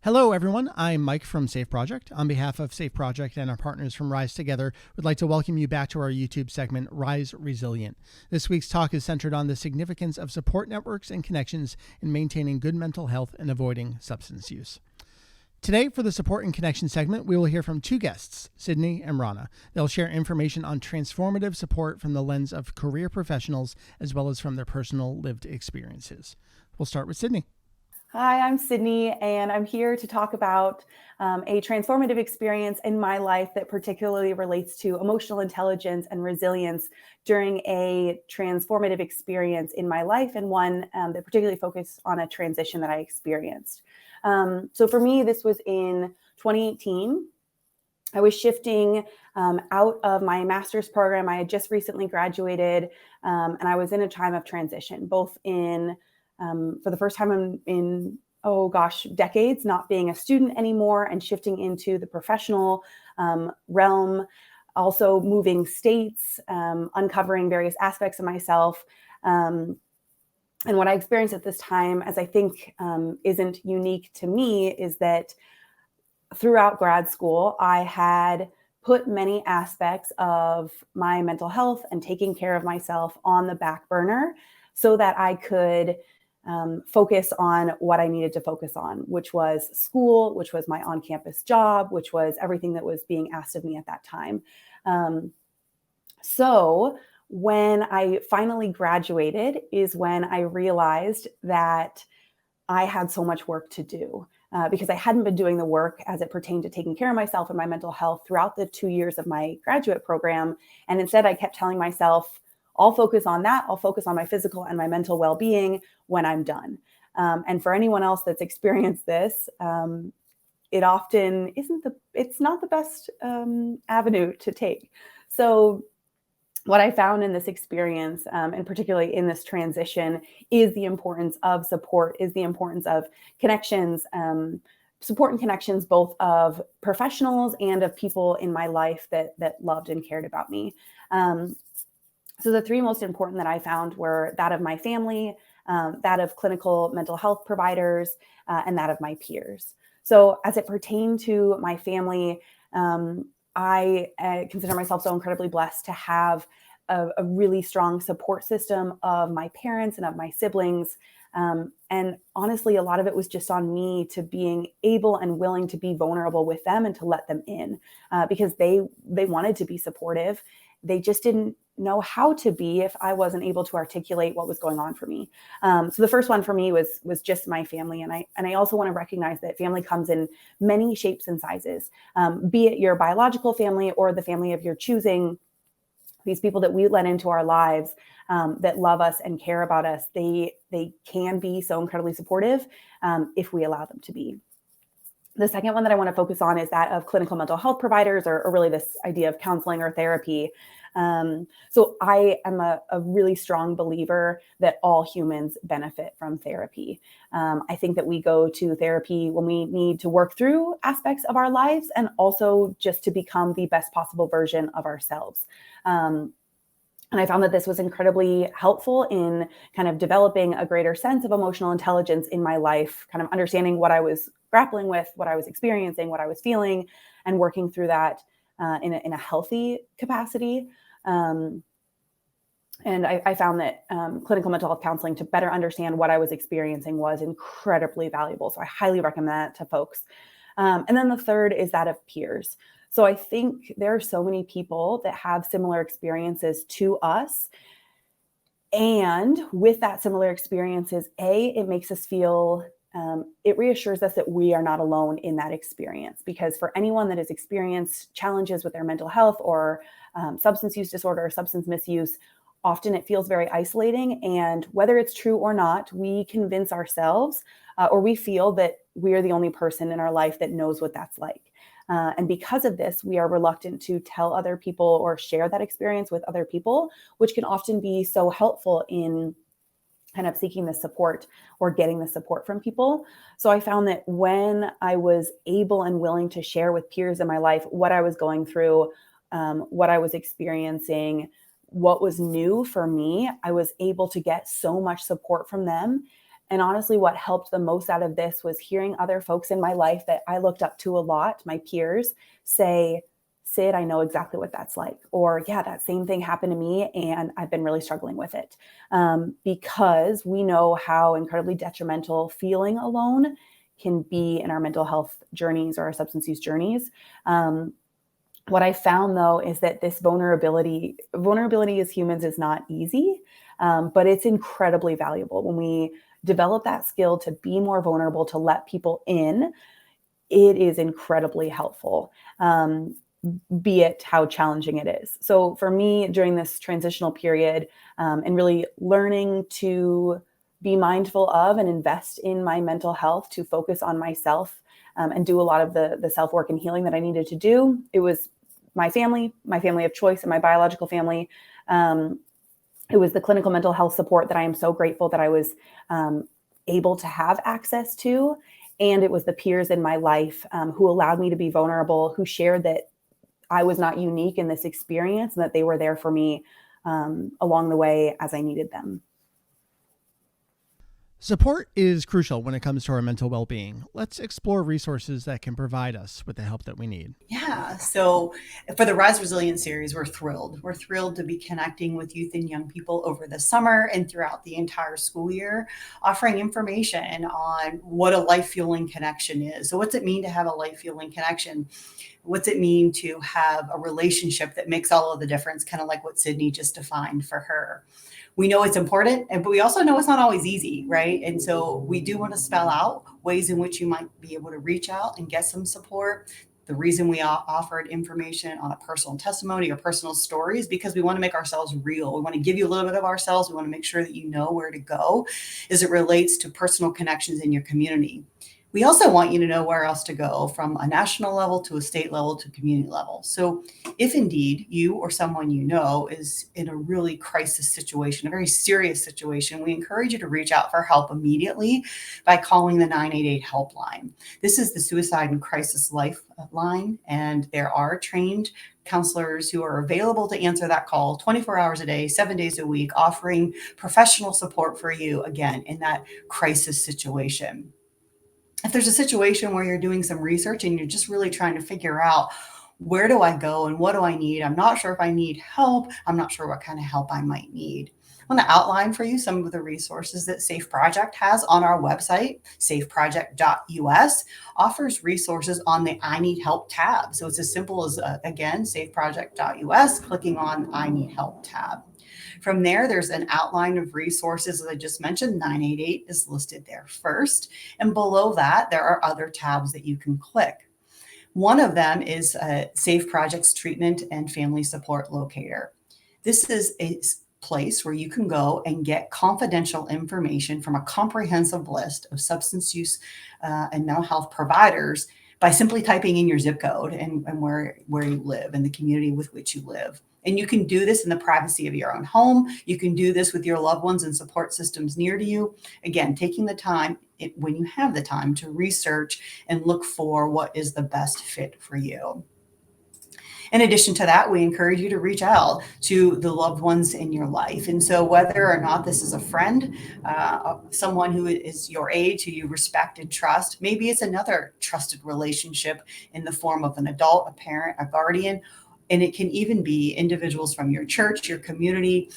Hello, everyone. I'm Mike from Safe Project. On behalf of Safe Project and our partners from Rise Together, we'd like to welcome you back to our YouTube segment, Rise Resilient. This week's talk is centered on the significance of support networks and connections in maintaining good mental health and avoiding substance use. Today, for the Support and Connection segment, we will hear from two guests, Sydney and Rana. They'll share information on transformative support from the lens of career professionals, as well as from their personal lived experiences. We'll start with Sydney. Hi, I'm Sydney, and I'm here to talk about a transformative experience in my life that particularly relates to emotional intelligence and resilience during a transformative experience in my life, and one that particularly focused on a transition that I experienced. So for me, this was in 2018. I was shifting out of my master's program. I had just recently graduated, and I was in a time of transition, both in for the first time in decades, not being a student anymore and shifting into the professional realm, also moving states, uncovering various aspects of myself. And what I experienced at this time, as I think isn't unique to me, is that throughout grad school, I had put many aspects of my mental health and taking care of myself on the back burner so that I could focus on what I needed to focus on, which was school, which was my on-campus job, which was everything that was being asked of me at that time. So when I finally graduated is when I realized that I had so much work to do because I hadn't been doing the work as it pertained to taking care of myself and my mental health throughout the 2 years of my graduate program. And instead, I kept telling myself, I'll focus on that. I'll focus on my physical and my mental well-being when I'm done. And for anyone else that's experienced this, it often it's not the best avenue to take. So what I found in this experience, and particularly in this transition, is the importance of support, is the importance of connections, support and connections, both of professionals and of people in my life that loved and cared about me. So the three most important that I found were that of my family, that of clinical mental health providers, and that of my peers. So as it pertained to my family, I consider myself so incredibly blessed to have a really strong support system of my parents and of my siblings. And honestly, a lot of it was just on me to being able and willing to be vulnerable with them and to let them in because they wanted to be supportive. They just didn't know how to be if I wasn't able to articulate what was going on for me. So the first one for me was just my family. And I also want to recognize that family comes in many shapes and sizes, be it your biological family or the family of your choosing. These people that we let into our lives that love us and care about us, they can be so incredibly supportive if we allow them to be. The second one that I want to focus on is that of clinical mental health providers, or really this idea of counseling or therapy. So I am a really strong believer that all humans benefit from therapy. I think that we go to therapy when we need to work through aspects of our lives and also just to become the best possible version of ourselves. And I found that this was incredibly helpful in kind of developing a greater sense of emotional intelligence in my life, kind of understanding what I was grappling with, what I was experiencing, what I was feeling, and working through that in a healthy capacity. And I found that clinical mental health counseling to better understand what I was experiencing was incredibly valuable. So I highly recommend that to folks. And then the third is that of peers. So I think there are so many people that have similar experiences to us. And with that similar experiences, it makes us feel, it reassures us that we are not alone in that experience. Because for anyone that has experienced challenges with their mental health or substance use disorder or substance misuse, often it feels very isolating. And whether it's true or not, we convince ourselves or we feel that we are the only person in our life that knows what that's like. And because of this, we are reluctant to tell other people or share that experience with other people, which can often be so helpful in kind of seeking the support or getting the support from people. So I found that when I was able and willing to share with peers in my life what I was going through, what I was experiencing, what was new for me, I was able to get so much support from them And honestly, what helped the most out of this was hearing other folks in my life that I looked up to a lot, my peers, say, Sid, I know exactly what that's like. Or, yeah, that same thing happened to me and I've been really struggling with it. Because we know how incredibly detrimental feeling alone can be in our mental health journeys or our substance use journeys. What I found though is that this vulnerability as humans is not easy, but it's incredibly valuable. When we develop that skill to be more vulnerable, to let people in, it is incredibly helpful, be it how challenging it is. So for me, during this transitional period, and really learning to be mindful of and invest in my mental health, to focus on myself, and do a lot of the self-work and healing that I needed to do, it was my family of choice, and my biological family. It was the clinical mental health support that I am so grateful that I was able to have access to. And it was the peers in my life who allowed me to be vulnerable, who shared that I was not unique in this experience and that they were there for me along the way as I needed them. Support is crucial when it comes to our mental well-being. Let's explore resources that can provide us with the help that we need. Yeah. So for the Rise Resilient series, we're thrilled. We're thrilled to be connecting with youth and young people over the summer and throughout the entire school year, offering information on what a life fueling connection is. So what's it mean to have a life fueling connection? What's it mean to have a relationship that makes all of the difference, kind of like what Sydney just defined for her? We know it's important, but we also know it's not always easy, right? And so we do want to spell out ways in which you might be able to reach out and get some support. The reason we offered information on a personal testimony or personal stories, because we want to make ourselves real. We want to give you a little bit of ourselves. We want to make sure that you know where to go as it relates to personal connections in your community. We also want you to know where else to go, from a national level to a state level to community level. So if indeed you or someone you know is in a really crisis situation, a very serious situation, we encourage you to reach out for help immediately by calling the 988 helpline. This is the Suicide and Crisis Lifeline, and there are trained counselors who are available to answer that call 24 hours a day, 7 days a week, offering professional support for you, again, in that crisis situation. If there's a situation where you're doing some research and you're just really trying to figure out, where do I go and what do I need? I'm not sure if I need help. I'm not sure what kind of help I might need. I want to outline for you some of the resources that Safe Project has on our website. Safeproject.us offers resources on the I Need Help tab. So it's as simple as, again, safeproject.us, clicking on I Need Help tab. From there, there's an outline of resources, as I just mentioned. 988 is listed there first. And below that, there are other tabs that you can click. One of them is Safe Project's Treatment and Family Support Locator. This is a place where you can go and get confidential information from a comprehensive list of substance use and mental health providers by simply typing in your zip code and where you live and the community with which you live. And you can do this in the privacy of your own home. You can do this with your loved ones and support systems near to you. Again, taking the time, when you have the time, to research and look for what is the best fit for you. In addition to that, we encourage you to reach out to the loved ones in your life. And so whether or not this is a friend, someone who is your age, who you respect and trust, maybe it's another trusted relationship in the form of an adult, a parent, a guardian, and it can even be individuals from your church, your community,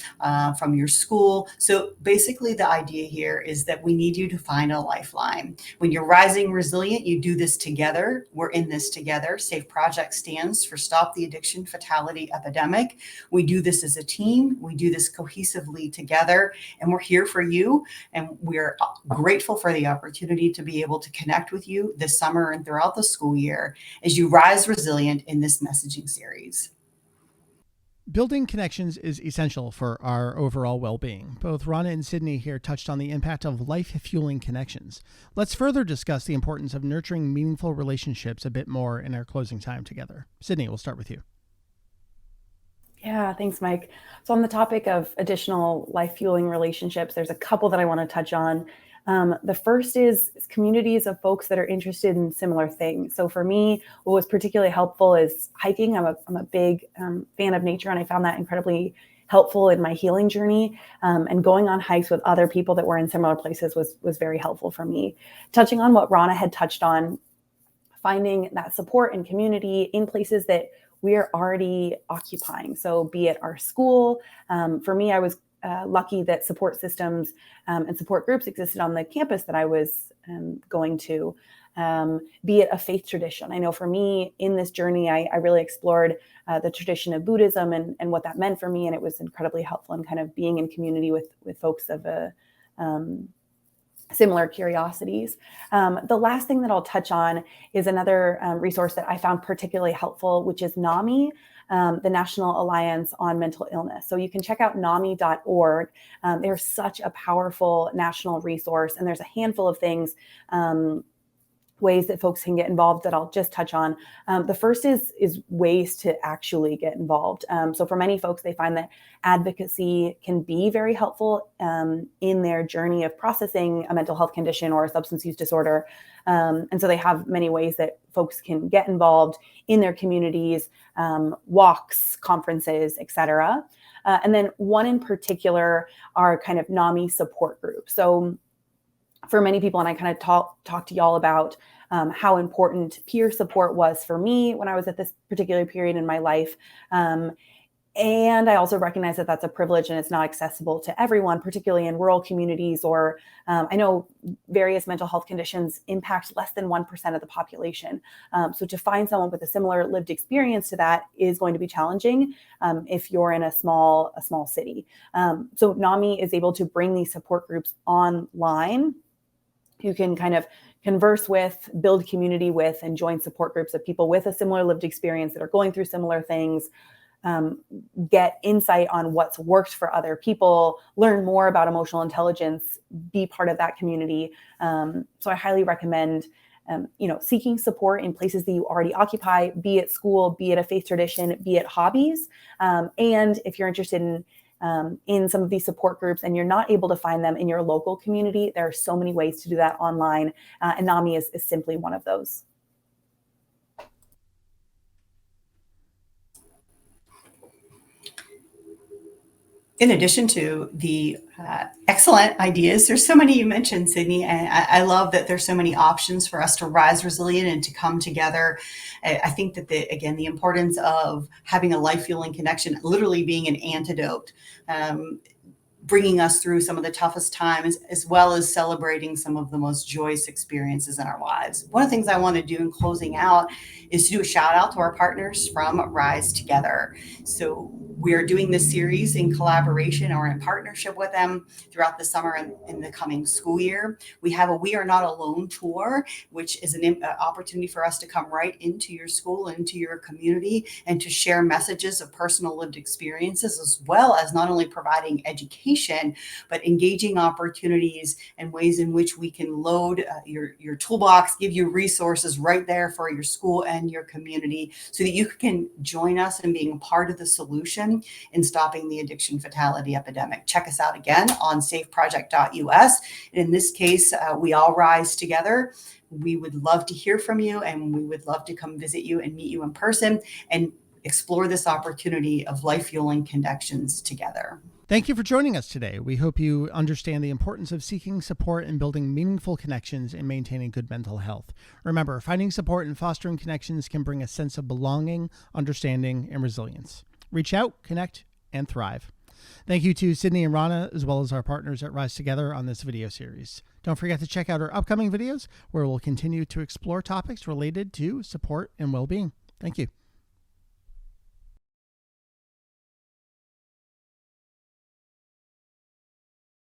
from your school. So basically the idea here is that we need you to find a lifeline. When you're rising resilient, you do this together. We're in this together. Safe Project stands for Stop the Addiction Fatality Epidemic. We do this as a team. We do this cohesively together, and we're here for you. And we're grateful for the opportunity to be able to connect with you this summer and throughout the school year as you rise resilient in this messaging series. Building connections is essential for our overall well-being. Both Rana and Sydney here touched on the impact of life-fueling connections. Let's further discuss the importance of nurturing meaningful relationships a bit more in our closing time together. Sydney, we'll start with you. Yeah, thanks, Mike. So on the topic of additional life-fueling relationships, there's a couple that I want to touch on. The first is communities of folks that are interested in similar things. So for me, what was particularly helpful is hiking. I'm a big fan of nature, and I found that incredibly helpful in my healing journey. And going on hikes with other people that were in similar places was very helpful for me. Touching on what Rana had touched on, finding that support and community in places that we are already occupying. So be it our school. For me, I was lucky that support systems and support groups existed on the campus that I was going to. Be it a faith tradition. I know for me in this journey, I really explored the tradition of Buddhism and what that meant for me. And it was incredibly helpful in kind of being in community with folks of a similar curiosities. The last thing that I'll touch on is another resource that I found particularly helpful, which is NAMI, the National Alliance on Mental Illness. So you can check out NAMI.org. They're such a powerful national resource, and there's a handful of things, ways that folks can get involved that I'll just touch on. The first is ways to actually get involved. So for many folks, they find that advocacy can be very helpful in their journey of processing a mental health condition or a substance use disorder. And so they have many ways that folks can get involved in their communities, walks, conferences, et cetera. And then one in particular are kind of NAMI support groups. So for many people, and I kind of talk to y'all about how important peer support was for me when I was at this particular period in my life. And I also recognize that that's a privilege and it's not accessible to everyone, particularly in rural communities, or I know various mental health conditions impact less than 1% of the population. So to find someone with a similar lived experience to that is going to be challenging if you're in a small city. So NAMI is able to bring these support groups online. You can kind of converse with, build community with, and join support groups of people with a similar lived experience that are going through similar things, get insight on what's worked for other people, learn more about emotional intelligence, be part of that community. So I highly recommend seeking support in places that you already occupy, be it school, be it a faith tradition, be it hobbies. And if you're interested in some of these support groups and you're not able to find them in your local community, there are so many ways to do that online. And NAMI is simply one of those. In addition to the excellent ideas, there's so many you mentioned, Sydney, and I love that there's so many options for us to rise resilient and to come together. I think that the importance of having a life-fueling connection, literally being an antidote, bringing us through some of the toughest times, as well as celebrating some of the most joyous experiences in our lives. One of the things I want to do in closing out is to do a shout out to our partners from Rise Together. So we are doing this series in collaboration or in partnership with them throughout the summer and in the coming school year. We have a We Are Not Alone tour, which is an opportunity for us to come right into your school, into your community, and to share messages of personal lived experiences, as well as not only providing education, but engaging opportunities and ways in which we can load your toolbox, give you resources right there for your school and your community so that you can join us in being a part of the solution in stopping the addiction fatality epidemic. Check us out again on safeproject.us. And in this case, we all rise together. We would love to hear from you, and we would love to come visit you and meet you in person and explore this opportunity of life-fueling connections together. Thank you for joining us today. We hope you understand the importance of seeking support and building meaningful connections and maintaining good mental health. Remember, finding support and fostering connections can bring a sense of belonging, understanding, and resilience. Reach out, connect, and thrive. Thank you to Sydney and Rana, as well as our partners at Rise Together on this video series. Don't forget to check out our upcoming videos, where we'll continue to explore topics related to support and well-being. Thank you.